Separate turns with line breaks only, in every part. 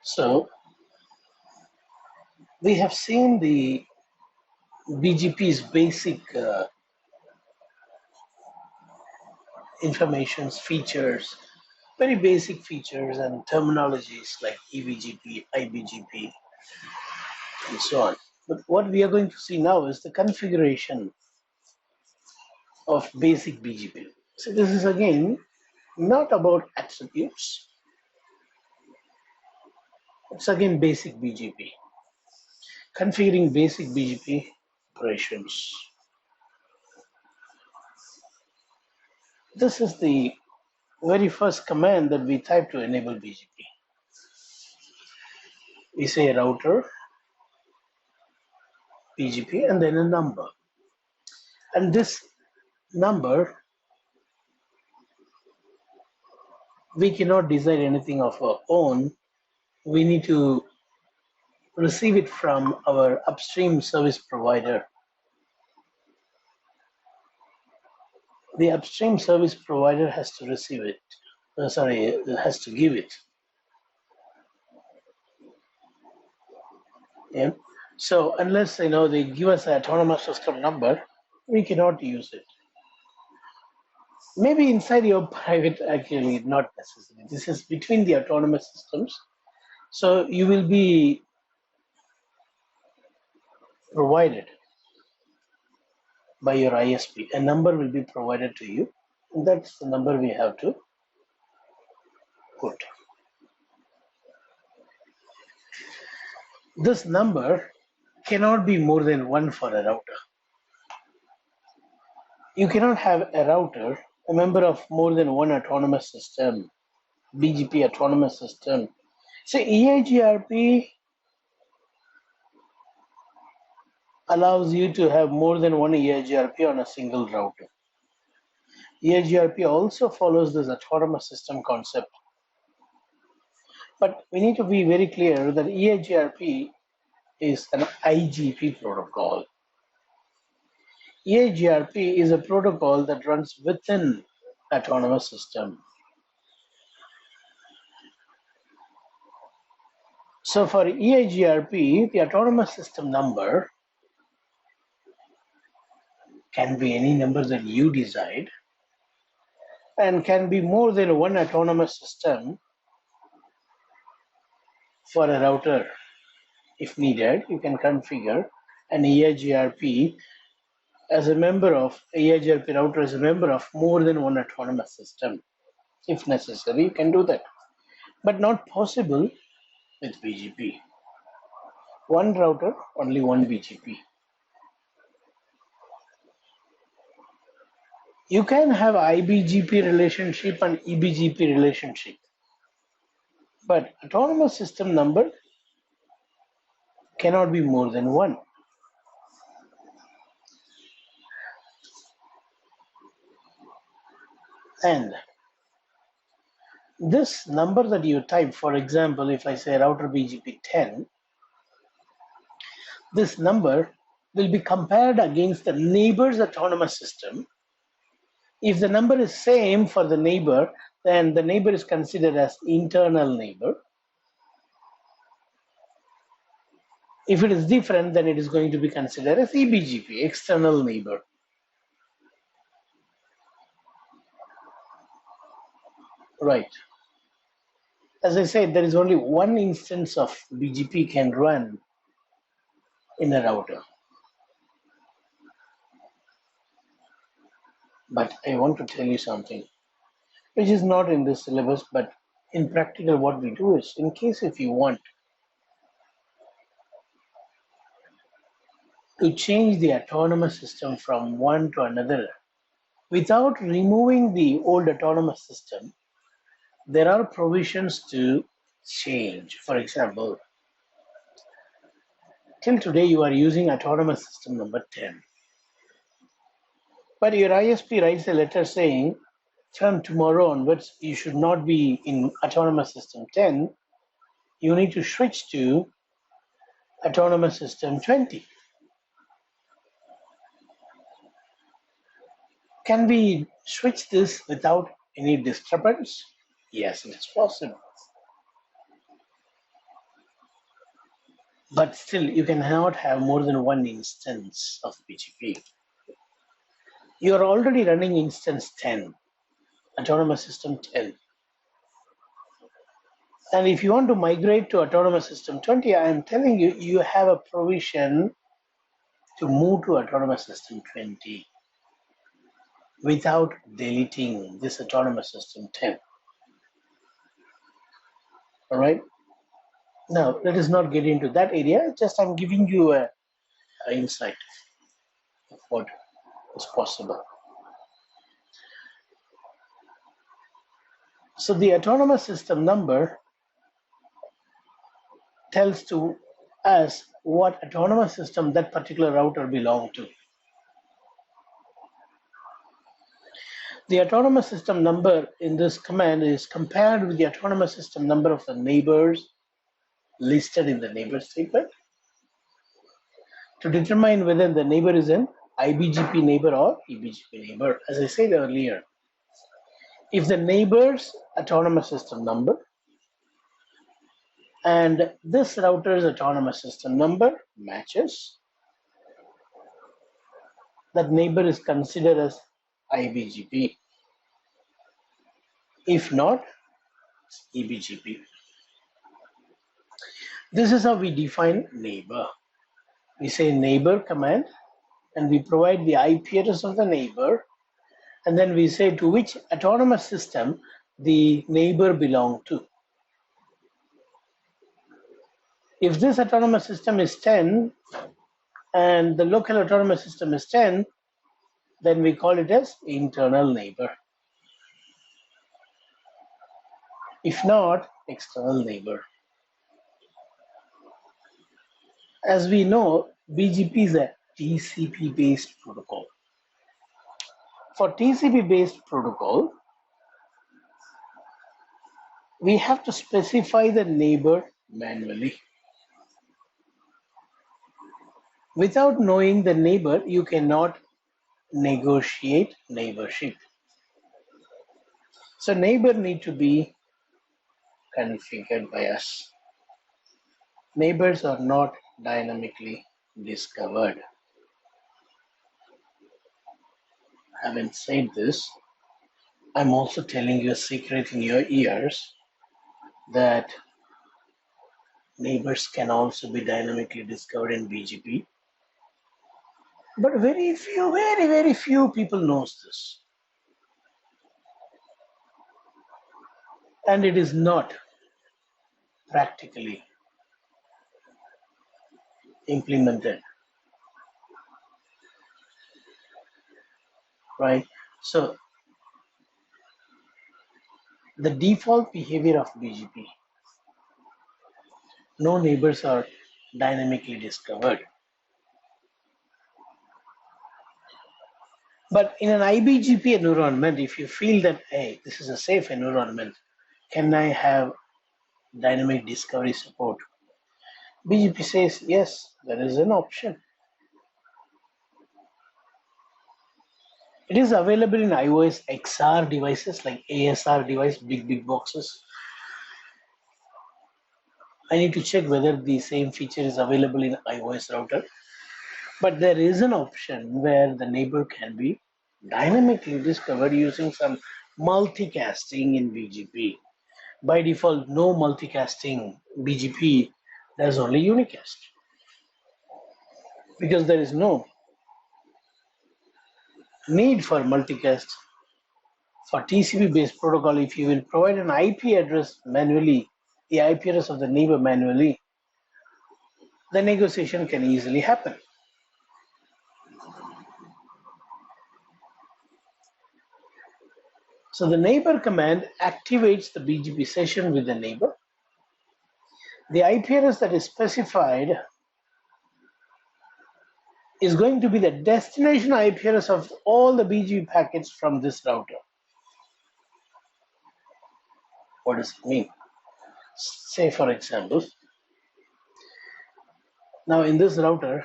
So we have seen the BGP's basic informations, features, very basic features and terminologies like eBGP, iBGP, and so on. But what we are going to see now is the configuration of basic BGP. So this is again not about attributes. It's again basic BGP. Configuring basic BGP operations. This is the very first command that we type to enable BGP. We say router, BGP, and then a number. And this number, we cannot decide anything of our own. We need to receive it from our upstream service provider. The upstream service provider has to receive it. Has to give it. Yeah. So unless they give us an autonomous system number, we cannot use it. Maybe inside your private, actually, not necessary. This is between the autonomous systems. So you will be provided by your ISP. A number will be provided to you. And that's the number we have to put. This number cannot be more than one for a router. You cannot have a router, a member of more than one autonomous system, BGP autonomous system. So eIGRP allows you to have more than one eIGRP on a single router. eIGRP also follows this autonomous system concept. But we need to be very clear that eIGRP is an IGP protocol. eIGRP is a protocol that runs within autonomous system. So for eIGRP, the autonomous system number can be any number that you decide and can be more than one autonomous system for a router. If needed, you can configure an eIGRP as a member of eIGRP router as a member of more than one autonomous system. If necessary, you can do that, but not possible with BGP. One router, only one BGP. You can have iBGP relationship and eBGP relationship, but autonomous system number cannot be more than one. And this number that you type, for example, if I say router BGP 10, this number will be compared against the neighbor's autonomous system. If the number is same for the neighbor, then the neighbor is considered as internal neighbor. If it is different, then it is going to be considered as eBGP, external neighbor. Right. As I said, there is only one instance of BGP can run in a router. But I want to tell you something, which is not in this syllabus, but in practical what we do is, in case if you want to change the autonomous system from one to another without removing the old autonomous system, there are provisions to change. For example, till today you are using autonomous system number 10. But your ISP writes a letter saying, from tomorrow onwards, you should not be in autonomous system 10. You need to switch to autonomous system 20. Can we switch this without any disturbance? Yes, it is possible. but still you cannot have more than one instance of BGP. You are already running instance 10, autonomous system 10. And if you want to migrate to autonomous system 20, I am telling you, you have a provision to move to autonomous system 20 without deleting this autonomous system 10. All right. Now, let us not get into that area. Just I'm giving you a insight of what is possible. So the autonomous system number tells to us what autonomous system that particular router belongs to. The autonomous system number in this command is compared with the autonomous system number of the neighbors listed in the neighbor statement to determine whether the neighbor is an eBGP neighbor or eBGP neighbor. As I said earlier, if the neighbor's autonomous system number and this router's autonomous system number matches, that neighbor is considered as eBGP. If not, eBGP. This is how we define neighbor. We say neighbor command and we provide the IP address of the neighbor, and then we say to which autonomous system the neighbor belongs to. If this autonomous system is 10 and the local autonomous system is 10, then we call it as internal neighbor. If not, external neighbor. As we know, BGP is a TCP based protocol. For TCP based protocol, we have to specify the neighbor manually. Without knowing the neighbor, you cannot negotiate neighborship. So neighbor need to be configured by us. Neighbors are not dynamically discovered. Having said this, I'm also telling you a secret in your ears that neighbors can also be dynamically discovered in BGP. But very few people knows this. And it is not practically implemented. Right? So the default behavior of BGP, no neighbors are dynamically discovered. But in an eBGP environment, if you feel that, hey, this is a safe environment, can I have dynamic discovery support? BGP says, yes, there is an option. It is available in iOS XR devices like ASR device, big boxes. I need to check whether the same feature is available in iOS router. But there is an option where the neighbor can be dynamically discovered using some multicasting in BGP. By default, no multicasting BGP, there's only unicast. Because there is no need for multicast. For TCP based protocol, if you will provide an IP address manually, the IP address of the neighbor manually, the negotiation can easily happen. So the neighbor command activates the BGP session with the neighbor. The IP address that is specified is going to be the destination IP address of all the BGP packets from this router. What does it mean? Say, for example, now in this router,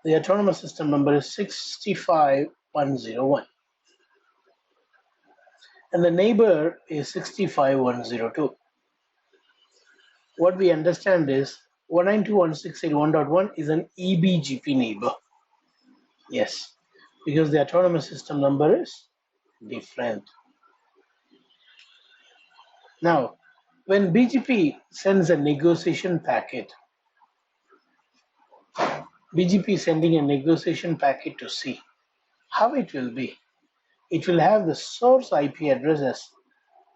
the autonomous system number is 65101. And the neighbor is 65102. What we understand is 192.168.1.1 is an eBGP neighbor. Yes, because the autonomous system number is different. Now, when BGP sends a negotiation packet, BGP sending a negotiation packet to C, how it will be? It will have the source IP address as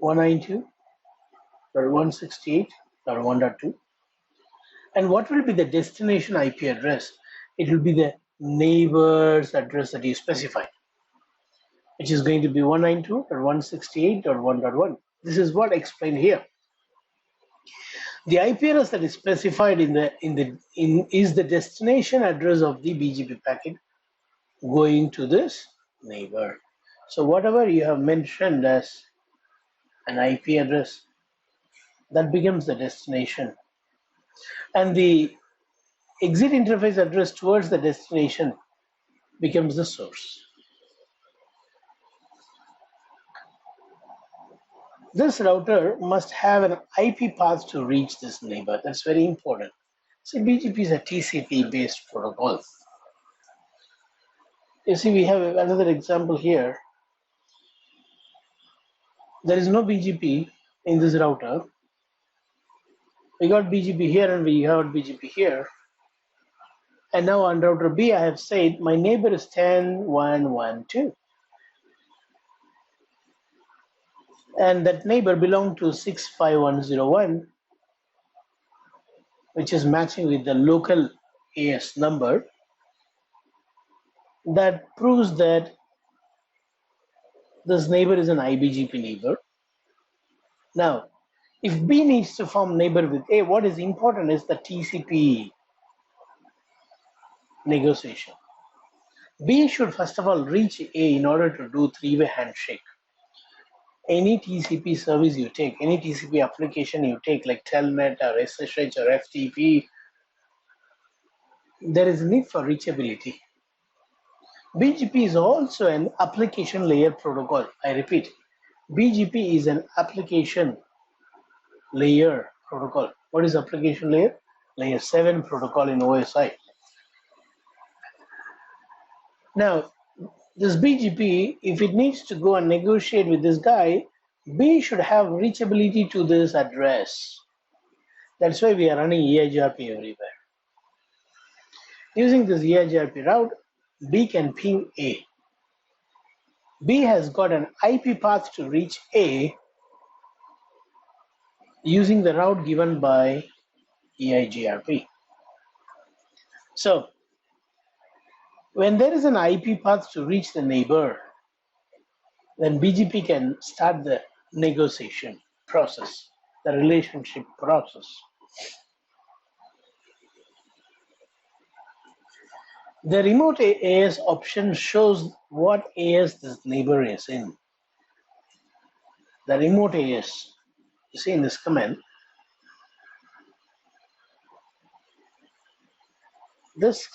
192.168.1.2. And what will be the destination IP address? It will be the neighbor's address that you specify, which is going to be 192.168.1.1. This is what explained here. The IP address that is specified is the destination address of the BGP packet going to this neighbor. So whatever you have mentioned as an IP address, that becomes the destination. And the exit interface address towards the destination becomes the source. This router must have an IP path to reach this neighbor. That's very important. See, BGP is a TCP-based protocol. You see, we have another example here. There is no BGP in this router. We got BGP here and we got BGP here. And now on router B, I have said my neighbor is 10.1.1.2. And that neighbor belonged to 65101, which is matching with the local AS number. That proves that this neighbor is an eBGP neighbor. Now, if B needs to form neighbor with A, what is important is the TCP negotiation. B should first of all reach A in order to do three-way handshake. Any TCP service you take, any TCP application you take, like Telnet or SSH or FTP, there is a need for reachability. BGP is also an application layer protocol. I repeat, BGP is an application layer protocol. What is application layer? Layer 7 protocol in OSI. Now, this BGP, if it needs to go and negotiate with this guy, B should have reachability to this address. That's why we are running eIGRP everywhere. Using this eIGRP route, B can ping A. B has got an IP path to reach A using the route given by eIGRP. So, when there is an IP path to reach the neighbor, then BGP can start the negotiation process, the relationship process. The remote AS option shows what AS this neighbor is in. The remote AS, you see in this command, this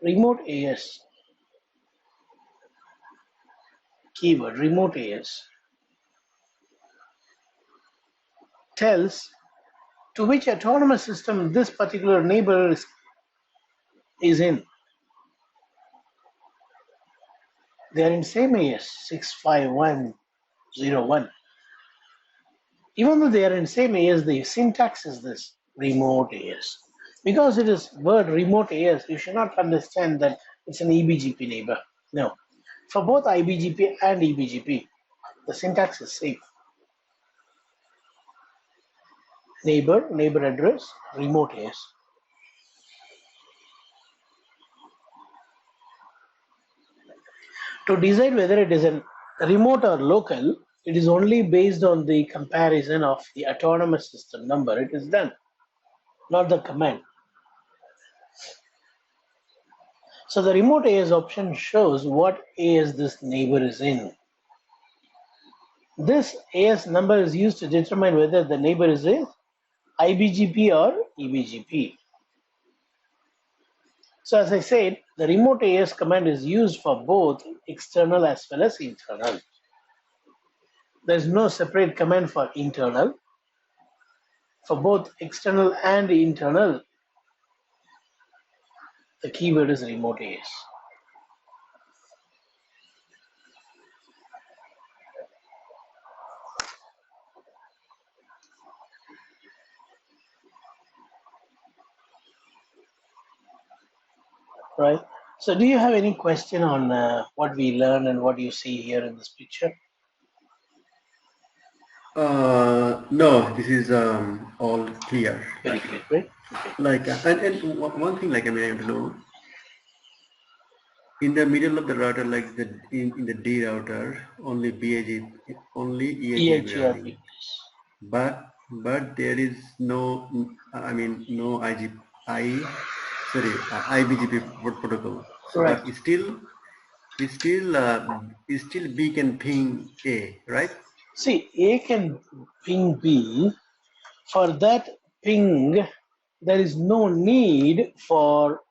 remote AS, keyword remote AS, tells to which autonomous system this particular neighbor is in. They are in same AS 65101. Even though they are in same AS, the syntax is this remote AS. Because it is word remote AS, you should not understand that it's an eBGP neighbor. No. For both iBGP and eBGP, the syntax is same. Neighbor, neighbor address, remote AS. To decide whether it is a remote or local, it is only based on the comparison of the autonomous system number. It is done, not the command. So the remote AS option shows what AS this neighbor is in. This AS number is used to determine whether the neighbor is in iBGP or eBGP. So as I said, the remote AS command is used for both external as well as internal. There is no separate command for internal. For both external and internal, The keyword is remote AS. Right. So do you have any question on what we learned and what you see here in this picture?
No, this is all clear.
Very clear, right? Okay.
Like, and one thing, like, I mean, I want to know, in the middle of the router, like in the D router, only only eGP
eGRP.
running, but there is no, I mean, no iBGP protocol. So,
Right.
but it's still B can ping A, right?
See, A can ping B. For that ping, there is no need for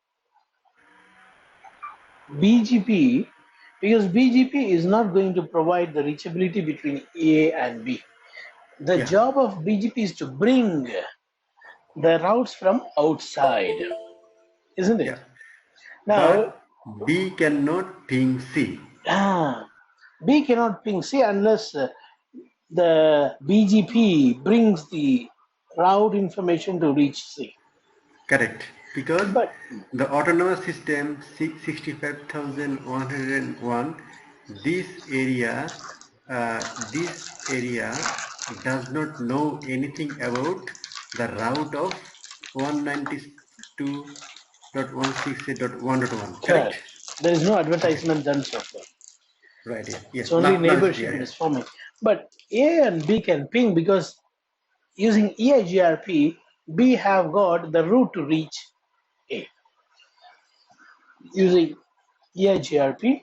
BGP because BGP is not going to provide the reachability between A and B. The
Yeah,
job of BGP is to bring the routes from outside, isn't it?
yeah.
Now,
But B cannot ping C.
ah, B cannot ping C unless the BGP brings the route information to reach C.
Correct. Because
But
the autonomous system 65,101, this area does not know anything about the route of 192.168.1.1. Correct?
correct, there is no
Okay.
advertisement done so far.
Right. Yeah. Yeah.
It's only
Now it's clear.
neighborship it
Yeah.
is forming. But A and B can ping because using eIGRP, B have got the route to reach A. Using eIGRP,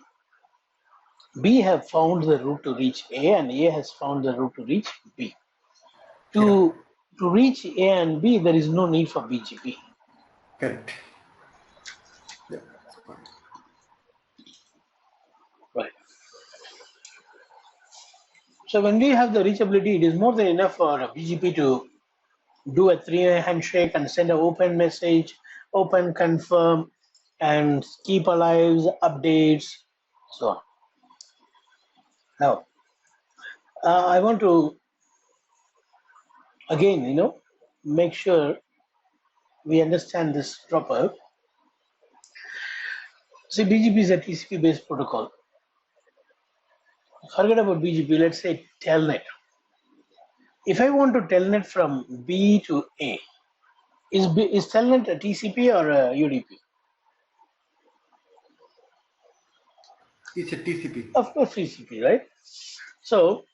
B have found the route to reach A and A has found the route to reach B.
Yeah.
To reach A and B, there is no need for BGP.
Correct. Yeah. That's fine.
Right. So when we have the reachability, it is more than enough for a BGP to do a three-way handshake and send an open message, open confirm, and keep alive updates, so on. Now, I want to again, make sure we understand this proper. See, BGP is a TCP-based protocol. Forget about BGP. Let's say telnet. If I want to telnet from B to A, is telnet a TCP or a UDP?
It's a TCP.
Of course, TCP, right? So,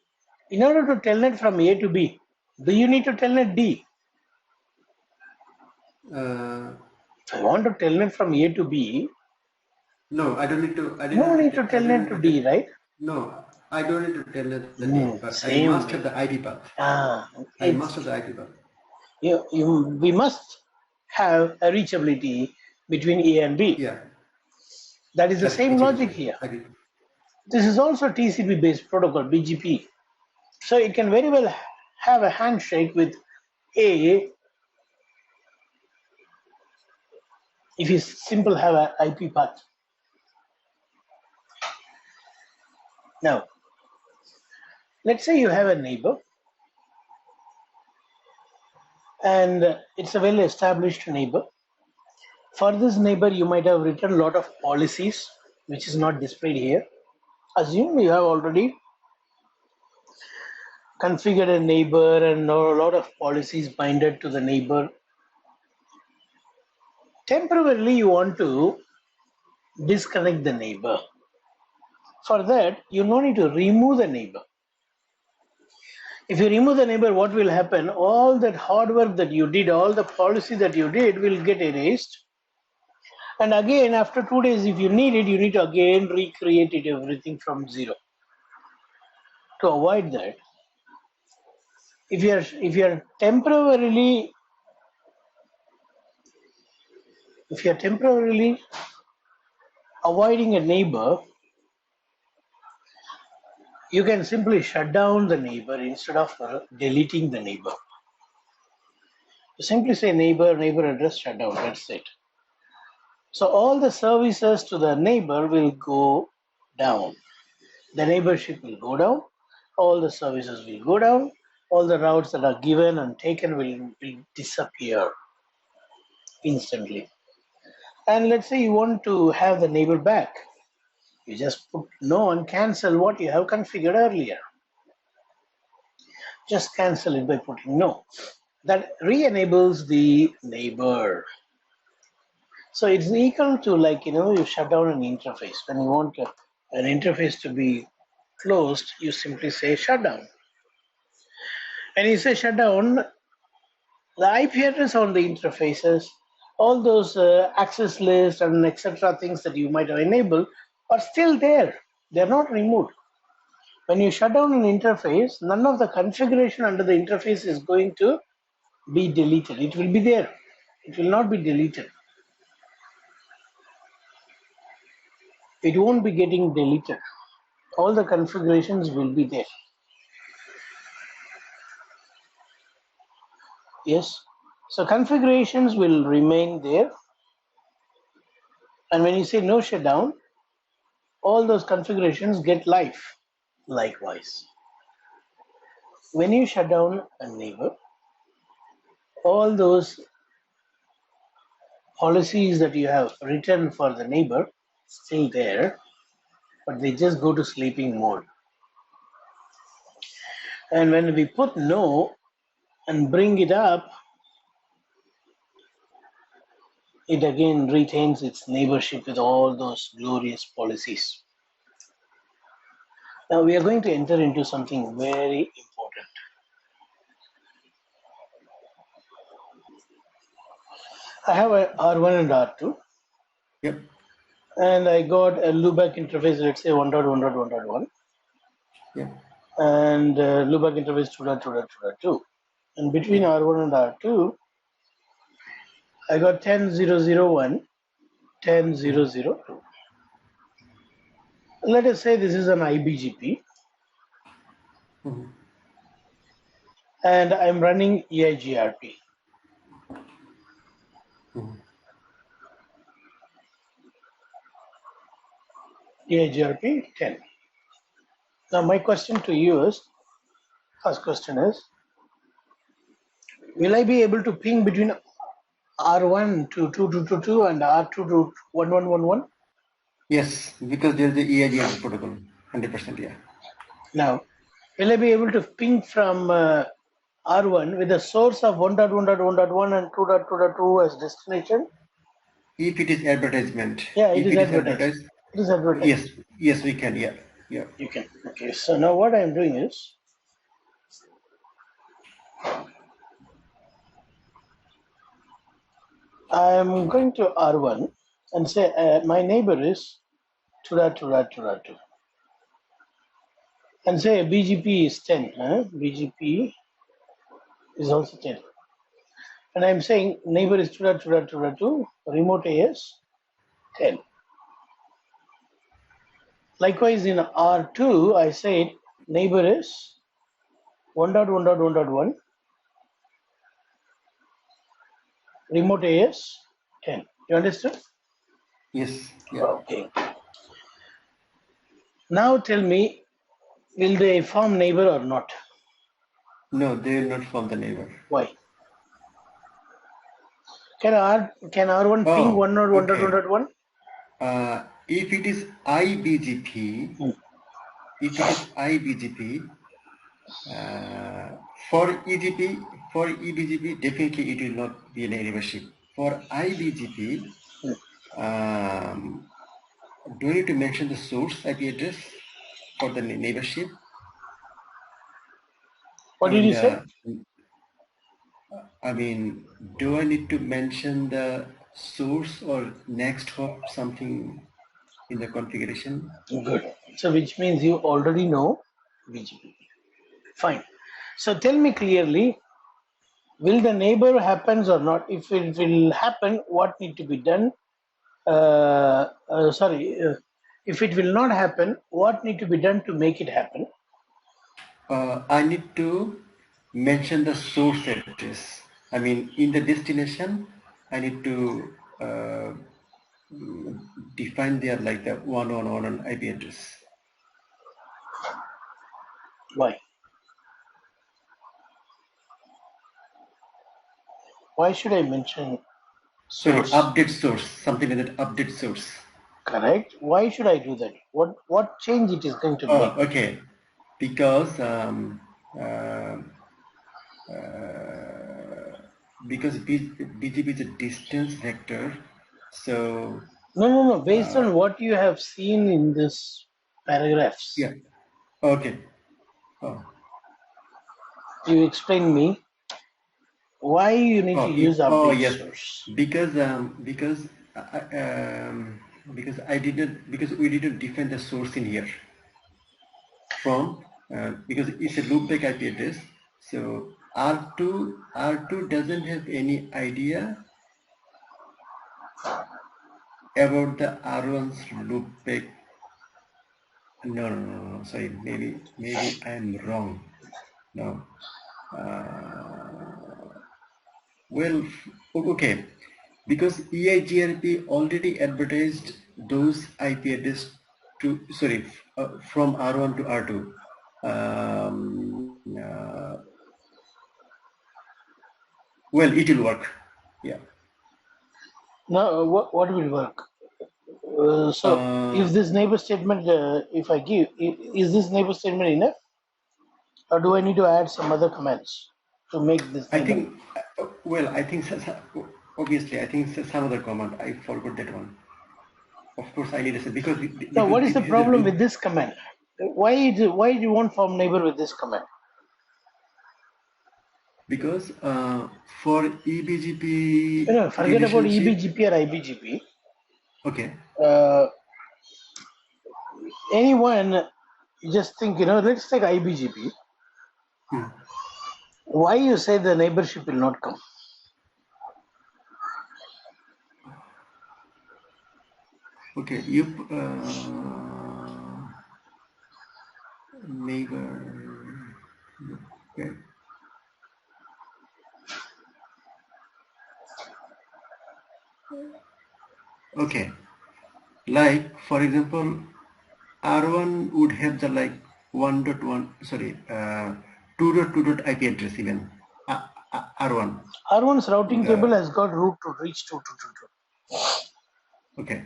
in order to telnet from A to B, do you need to telnet D?
Uh,
If I want to telnet from A to B,
no, I don't need to. I
no
didn't
need
need
to
to. I don't
telnet
need
to
to
D,
tell.
right?
No, I don't need to tell it the day, but I
Same
must have
way.
the IP path. I
It's
must have the IP path.
we must have a reachability between A and B.
Yeah,
That is the
correct.
same logic
Reachability.
here.
Agree.
This is also TCP based protocol, BGP. So it can very well have a handshake with A if you simple have an IP path. Now, let's say you have a neighbor and it's a well established neighbor. For this neighbor, you might have written a lot of policies, which is not displayed here. Assume you have already configured a neighbor and a lot of policies binded to the neighbor. Temporarily, you want to disconnect the neighbor. For that, you no need to remove the neighbor. If you remove the neighbor, what will happen? All that hard work that you did, all the policy that you did will get erased. And again, after 2 days, if you need it, you need to again recreate it everything from zero. To avoid that, if you are temporarily avoiding a neighbor, you can simply shut down the neighbor instead of deleting the neighbor. You simply say neighbor address shut down. That's it. So all the services to the neighbor will go down. The neighborship will go down. All the services will go down. All the routes that are given and taken will disappear instantly. And let's say you want to have the neighbor back. You just put no and cancel what you have configured earlier. Just cancel it by putting no. That re-enables the neighbor. So it's equal to, like, you shut down an interface. When you want an interface to be closed, you simply say shutdown. And you say shutdown, the IP address on the interfaces, all those access lists and etc. things that you might have enabled are still there. They're not removed. When you shut down an interface, none of the configuration under the interface is going to be deleted. It will be there. It will not be deleted. It won't be getting deleted. All the configurations will be there. Yes. So configurations will remain there. And when you say no shutdown, all those configurations get live. Likewise, when you shut down a neighbor, all those policies that you have written for the neighbor still there, but they just go to sleeping mode. And when we put no and bring it up, it again retains its neighborship with all those glorious policies. Now we are going to enter into something very important. I have a R1 and R2.
Yep.
And I got a loopback interface, let's say 1.1.1.1.
Yep.
And loopback interface 2.2.2.2. And between
Yep.
R1 and R2, I got 10.0.0.1, 10.0.0.2. Let us say this is an eBGP,
Mm-hmm.
and I'm running eIGRP.
Mm-hmm.
eIGRP 10. Now my question to you is, first question is, will I be able to ping between R1 to 2.2.2.2 and R2 to 1.1.1.1?
Yes, because there's the eIGRP protocol, 100%. Yeah.
Now, will I be able to ping from R1 with the source of 1.1.1.1 and 2.2.2 as destination?
If it is advertisement,
Yeah, it
if
is
it is
advertised.
advertised,
It is advertised.
yes, yes, we can. Yeah. Yeah.
You can. Okay, so now what I'm doing is, I'm going to R1 and say my neighbor is 2.2.2.2 and say BGP is 10. BGP is also 10. And I'm saying neighbor is 2.2.2.2, remote is 10. Likewise, in R2, I said neighbor is 1.1.1.1, remote is 10. You understood?
Yes. Yeah.
Okay. Now tell me, will they form neighbor or not?
No, they will not form the neighbor.
Why? Can R1 ping
Oh,
1.1.1.1?
okay. If it is eBGP,
Hmm.
if it is eBGP, for EGP, for eBGP, definitely it will not be a neighborship. For eBGP, do I need to mention the source IP address for the neighborship?
What did you
And
say?
I mean, do I need to mention the source or next hop something in the configuration?
Good. So which means you already know BGP. Fine. So tell me clearly, will the neighbor happens or not? If it will happen, what need to be done? If it will not happen, what need to be done to make it happen?
I need to mention the source address. I mean, in the destination, I need to define their like the 111 IP address.
Why? Why should I mention
Sorry,
source?
update source, something like that, update source.
Correct. Why should I do that? What change it is going to
Oh,
make?
okay. Because BGP is a distance vector, so
No. Based on what you have seen in this paragraphs,
yeah. Okay. Oh,
you explain me why you need to use
oh
update
yes.
source.
Because I didn't because we didn't define the source in here from because it's a loopback IP address. So R2 doesn't have any idea about the R1's loopback. No. Sorry, maybe I am wrong. No. Well, okay. Because eIGRP already advertised those IP address to from R1 to R2. Well, it will work. Yeah.
Now, what will work? So, if this neighbor statement, if I give, is this neighbor statement enough, or do I need to add some other comments to make this
I
neighbor?
think, I think obviously, I think some other command. I forgot that one. Of course, I need to say because
Now, what is the
this is a
problem
loop.
with this command? Why do you want form neighbor with this command?
Because for eBGP
Forget about
relationship,
eBGP or IBGP.
okay,
Anyone, just think, let's take IBGP.
hmm.
Why you say the neighborship will not come?
Okay, you neighbor, okay, okay. Like for example, R1 would have the like 1.1, sorry, 2.2 IP address even. R1.
R1's routing table
The
has got route to reach 2222.
okay.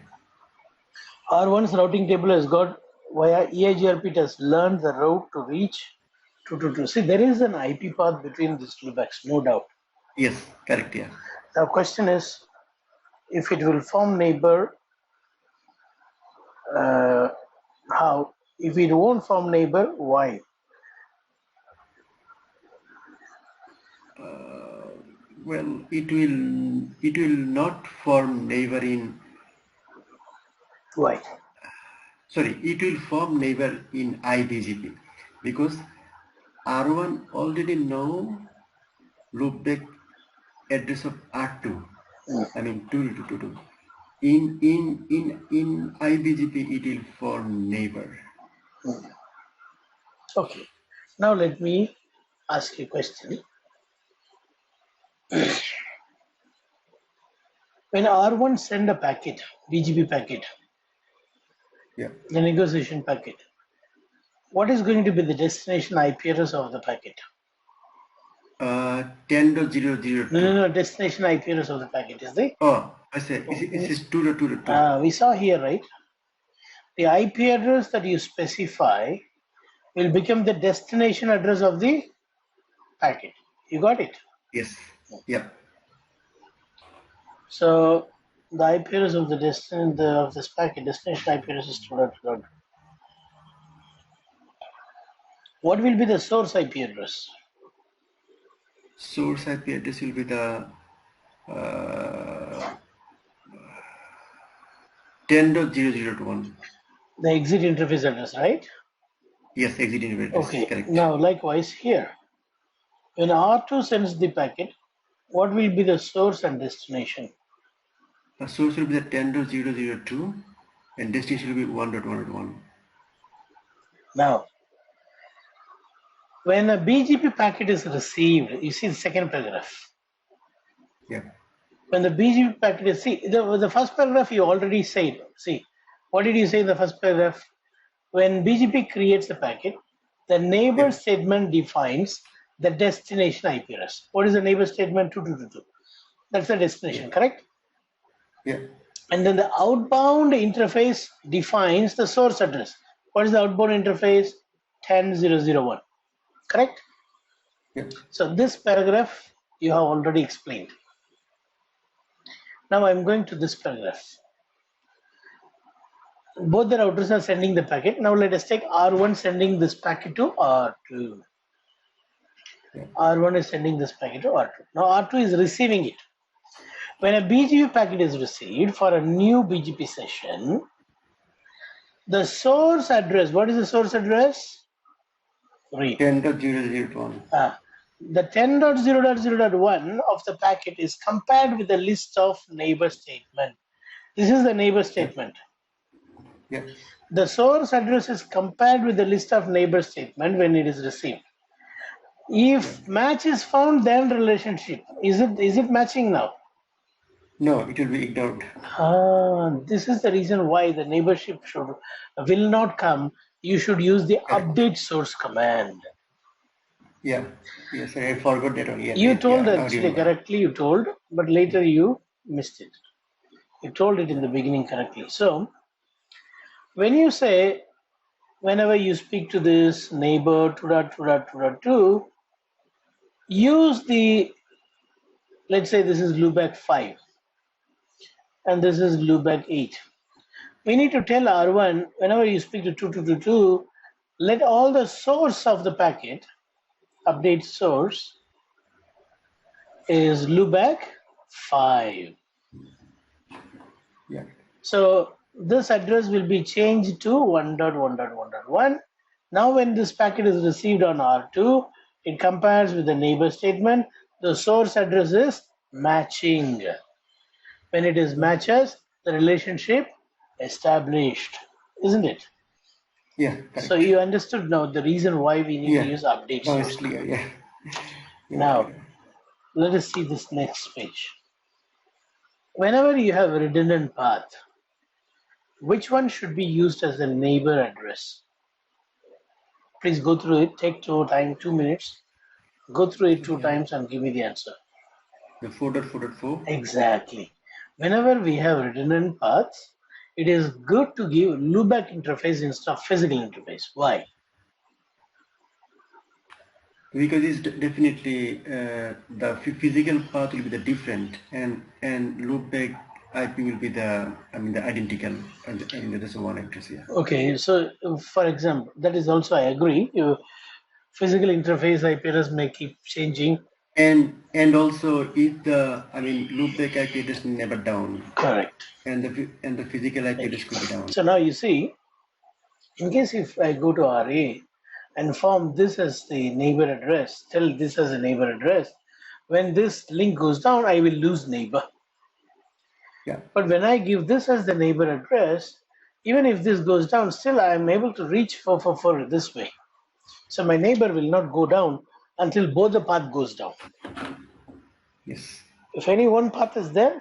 R1's routing table has got via eIGRP, it has learned the route to reach 222. See, there is an IP path between these two backs, no doubt.
Yes, correct. Yeah.
Now, question is, if it will form neighbor, how? If it won't form neighbor, why?
Well, it will not form neighbor in.
Why?
Sorry, it will form neighbor in iBGP because R1 already know loopback address of R2. I mean 2222. In iBGP it will form neighbor.
Okay. Now let me ask you a question. When R1 send a packet, BGP packet,
Yeah.
the negotiation packet, what is going to be the destination IP address of the packet?
10.002.
No. Destination IP address of the packet is the.
Oh, I say it is 2.2.2.
We saw here, right? The IP address that you specify will become the destination address of the packet. You got it?
Yes. Yeah.
So the IP address of of this packet, destination IP address is 2.2. What will be the source IP address?
Source IP address will be the 10.0.0.1.
The exit interface address, right?
Yes, exit address,
Okay.
correct.
Now, likewise here, when R2 sends the packet, what will be the source and destination?
The source will be the 10.0.0.2 and destination will be 1.1.1.
Now, when a BGP packet is received, you see the second paragraph.
Yeah.
When the BGP packet is, see, the first paragraph you already said. See, what did you say in the first paragraph? When BGP creates the packet, the neighbor
Yeah.
statement defines the destination IP address. What is the neighbor statement? 2222. That's the destination,
Yeah.
correct?
Yeah.
And then the outbound interface defines the source address. What is the outbound interface? 10001, correct?
Yeah.
So this paragraph you have already explained. Now I'm going to this paragraph. Both the routers are sending the packet. Now let us take R1 sending this packet to R2.
Yeah.
R1 is sending this packet to R2. Now R2 is receiving it. When a BGP packet is received for a new BGP session, the source address, what is the source address? Read.
10.0.0.1.
The 10.0.0.1 of the packet is compared with the list of neighbor statement. This is the neighbor statement.
Yeah.
The source address is compared with the list of neighbor statement when it is received. If match is found, then relationship. Is it matching now?
No, it will be ignored.
This is the reason why the neighborship will not come. You should use the
Correct.
update source command.
Yeah. Yes, I forgot that one. Yeah.
You told
Now
actually
remember.
correctly, you told, but later you missed it. You told it in the beginning correctly. So when you say, whenever you speak to this neighbor 2.2.2.2, use the, let's say this is loopback 5 and this is loopback 8. We need to tell R1, whenever you speak to 2222, let all the source of the packet, update source, is loopback 5.
Yeah.
So this address will be changed to 1.1.1.1. Now when this packet is received on R2, it compares with the neighbor statement. The source address is matching. When it is matches, the relationship established, isn't it?
Yeah.
So
Correct.
you understood now the reason why we need to
Yeah.
use update
Now it's
source
clear.
command.
Yeah.
Now let us see this next page. Whenever you have a redundant path, which one should be used as the neighbor address? Please go through it. Take 2 minutes. Go through it two
Yeah.
times and give me the answer.
The 4.4.4.
Exactly. Whenever we have redundant paths, it is good to give loopback interface instead of physical interface. Why?
Because it's definitely the physical path will be the different, and loopback IP will be the identical, and that's one address. Yeah.
Okay, so for example, that is also I agree. Physical interface IP address may keep changing.
And also if the loopback IP address never down,
Correct.
and the physical IP
Thank
address could be
you.
down.
So now you see, in case if I go to RA and form this as the neighbor address, tell this as a neighbor address, when this link goes down, I will lose neighbor.
Yeah.
But when I give this as the neighbor address, even if this goes down, still I am able to reach 444 this way. So my neighbor will not go down until both the path goes down.
Yes.
If any one path is there,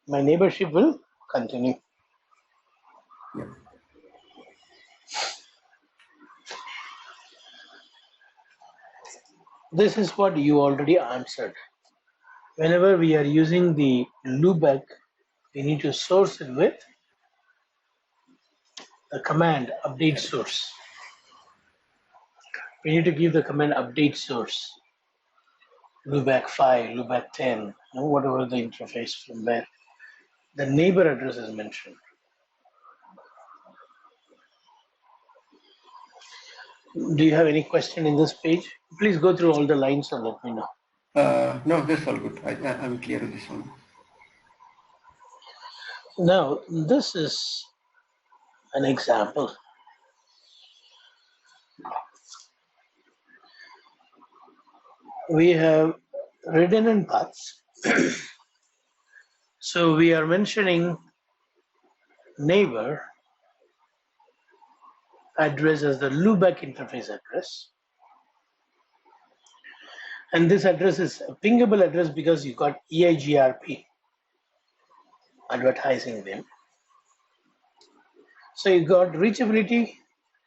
my neighborship will continue.
Yeah.
This is what you already answered. Whenever we are using the loopback, we need to source it with the command update source. We need to give the command update source, loopback 5, loopback 10, whatever the interface from where the neighbor address is mentioned. Do you have any question in this page? Please go through all the lines and let me know.
No, that's all good. I'm clear with this one.
Now, this is an example. We have redundant paths. So we are mentioning neighbor address as the loopback interface address. And this address is a pingable address because you got eIGRP. advertising them. So you got reachability.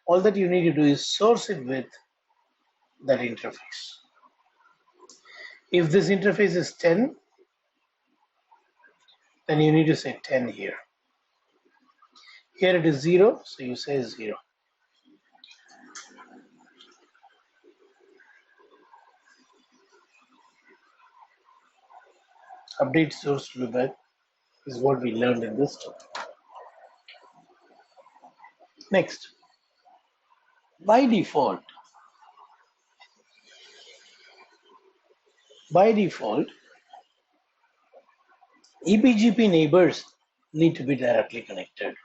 All that you need to do is source it with that interface. If this interface is 10, then you need to say 10 here. Here it is 0, so you say 0. Update source to loopback is what we learned in this topic. Next, by default, eBGP neighbors need to be directly connected.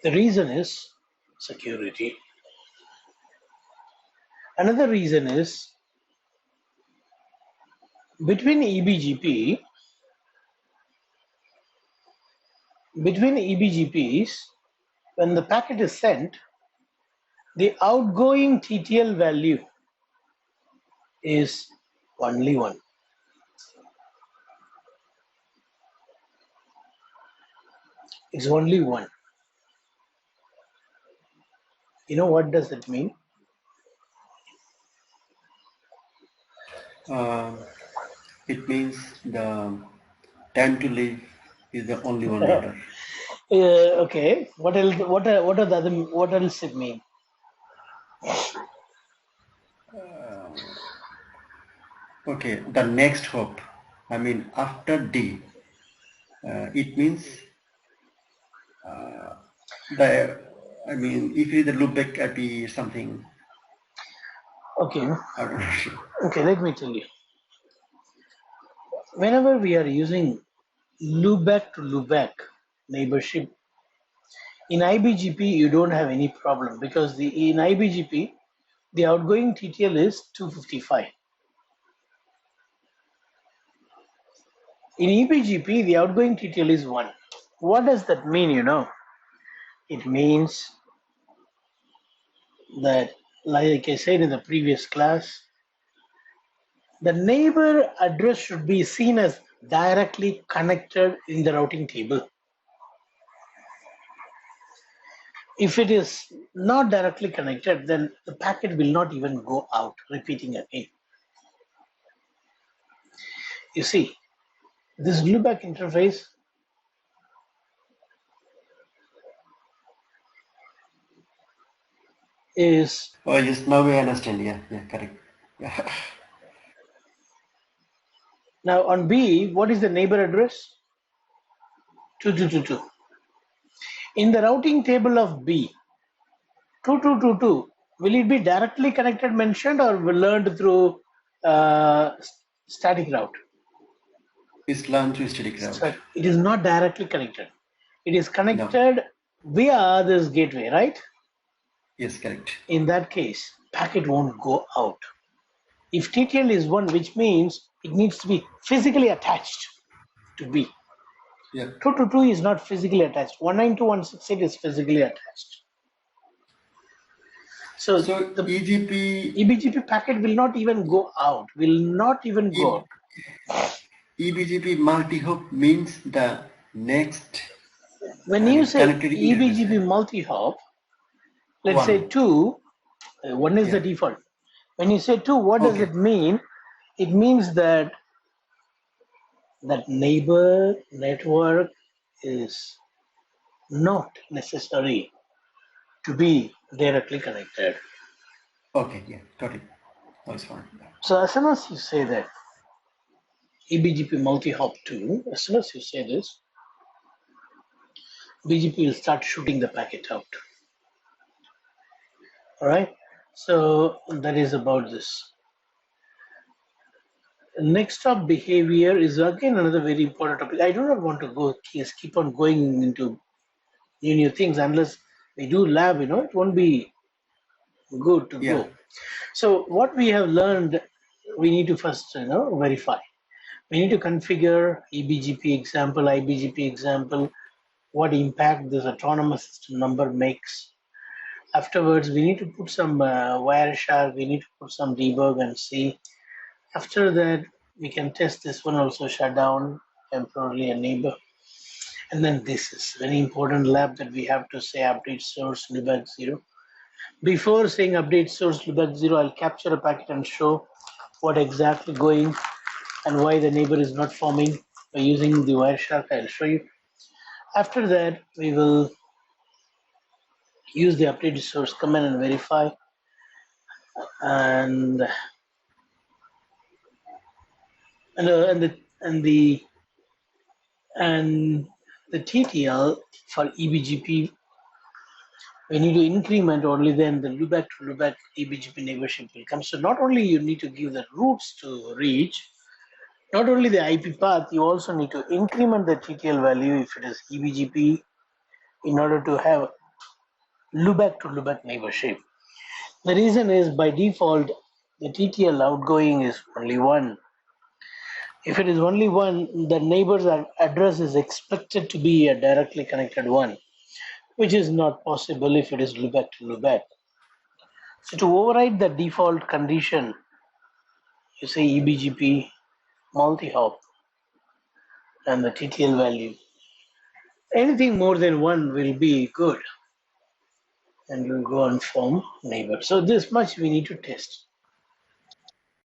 The reason is security. Another reason is between eBGPs, when the packet is sent, the outgoing TTL value is only 1. It's only 1. You know what does it mean?
It means the time to live is the only one router.
Okay. What else? What are the other? What else it mean?
Okay, the next hop. I mean, after D, it means I mean, if it is the loopback IP something.
Okay.
I don't know.
Okay. Let me tell you. Whenever we are using loopback to loopback neighborship in iBGP, you don't have any problem because in iBGP the outgoing TTL is 255. In eBGP, the outgoing TTL is 1. What does that mean, you know? It means that, like I said in the previous class, the neighbor address should be seen as directly connected in the routing table. If it is not directly connected, then the packet will not even go out, repeating again. You see, this loopback interface is...
Oh yes, now we understand. Yeah, correct. Yeah.
Now on B, what is the neighbor address? 2222. In the routing table of B, 2222, will it be directly connected mentioned or learned through static route?
It's learned through static route.
It is not directly connected. It is connected via this gateway, right?
Yes, correct.
In that case, packet won't go out. If TTL is 1, which means it needs to be physically attached to B.
Yeah.
222 is not physically attached. 192.168 is physically attached. So the eBGP packet will not even go out, will not even go out.
eBGP multi-hop means the next.
When you say eBGP multi-hop, let's say 2, 1 is the default. When you say 2, what does it mean? It means that neighbor network is not necessary to be directly connected.
Okay, yeah, got it. That's fine.
So as soon as you say that eBGP multi-hop 2, as soon as you say this, BGP will start shooting the packet out. All right. So that is about this. Next up, behavior is again another very important topic. I do not want to keep on going into new things unless we do lab. It won't be good to go. So what we have learned, we need to first verify. We need to configure eBGP example, iBGP example, what impact this autonomous system number makes. Afterwards, we need to put some Wireshark, we need to put some debug and see. After that, we can test this one also, shut down temporarily a neighbor. And then this is very important lab that we have to say update source Loopback 0. Before saying update source Loopback 0, I'll capture a packet and show what exactly going and why the neighbor is not forming by using the Wireshark. I'll show you. After that, we will use the update source command and verify. And and the TTL for eBGP, we need to increment only, then the loopback to loopback eBGP neighborship will come. So not only you need to give the routes to reach, not only the IP path, you also need to increment the TTL value if it is eBGP in order to have loopback to loopback neighborship. The reason is by default, the TTL outgoing is only one. If it is only one, the neighbor's address is expected to be a directly connected one, which is not possible if it is loopback to loopback. So to override the default condition, you say eBGP multihop and the TTL value. Anything more than one will be good, and you will go and form neighbor. So this much we need to test.